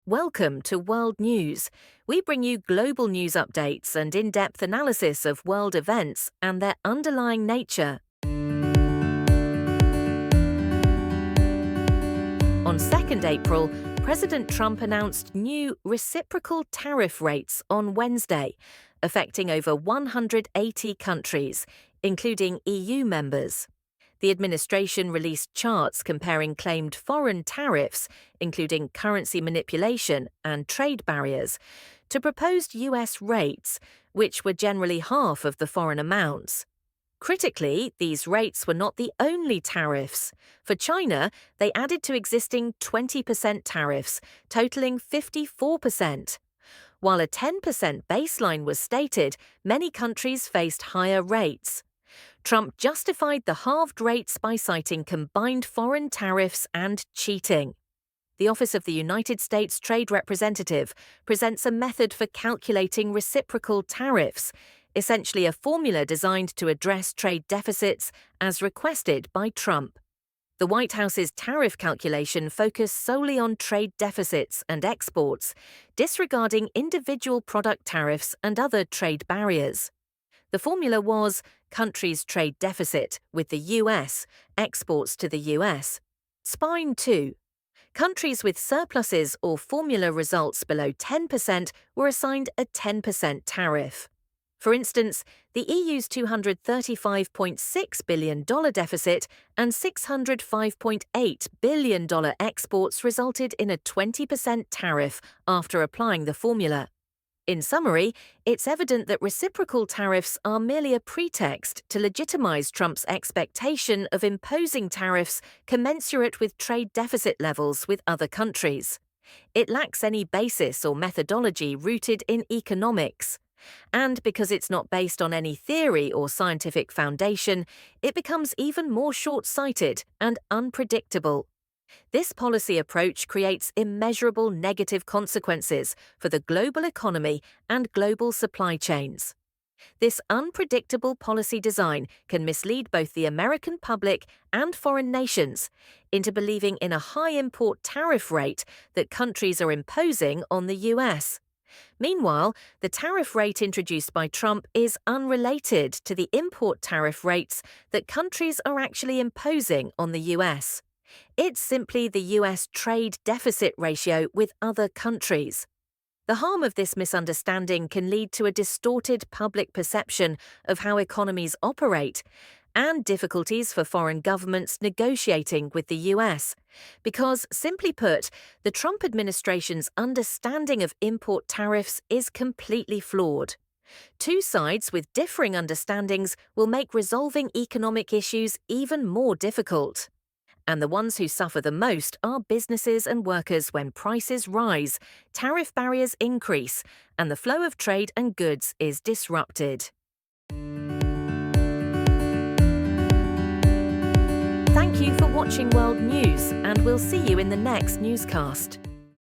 Welcome to World News. We bring you global news updates and in-depth analysis of world events and their underlying nature. On 2nd April, President Trump announced new reciprocal tariff rates on Wednesday, affecting over 180 countries, including EU members. The administration released charts comparing claimed foreign tariffs, including currency manipulation and trade barriers, to proposed US rates, which were generally half of the foreign amounts. Critically, these rates were not the only tariffs. For China, they added to existing 20% tariffs, totaling 54%. While a 10% baseline was stated, many countries faced higher rates. Trump justified the halved rates by citing combined foreign tariffs and cheating. The Office of the United States Trade Representative presents a method for calculating reciprocal tariffs, essentially a formula designed to address trade deficits as requested by Trump. The White House's tariff calculation focused solely on trade deficits and exports, disregarding individual product tariffs and other trade barriers. The formula was country's trade deficit with the US, exports to the US. Spine 2. Countries with surpluses or formula results below 10% were assigned a 10% tariff. For instance, the EU's $235.6 billion deficit and $605.8 billion exports resulted in a 20% tariff after applying the formula. In summary, it's evident that reciprocal tariffs are merely a pretext to legitimize Trump's expectation of imposing tariffs commensurate with trade deficit levels with other countries. It lacks any basis or methodology rooted in economics. And because it's not based on any theory or scientific foundation, it becomes even more short-sighted and unpredictable. This policy approach creates immeasurable negative consequences for the global economy and global supply chains. This unpredictable policy design can mislead both the American public and foreign nations into believing in a high import tariff rate that countries are imposing on the US. Meanwhile, the tariff rate introduced by Trump is unrelated to the import tariff rates that countries are actually imposing on the US. It's simply the US trade deficit ratio with other countries. The harm of this misunderstanding can lead to a distorted public perception of how economies operate and difficulties for foreign governments negotiating with the US, because, simply put, the Trump administration's understanding of import tariffs is completely flawed. Two sides with differing understandings will make resolving economic issues even more difficult. And the ones who suffer the most are businesses and workers when prices rise, tariff barriers increase, and the flow of trade and goods is disrupted. Thank you for watching World News, and we'll see you in the next newscast.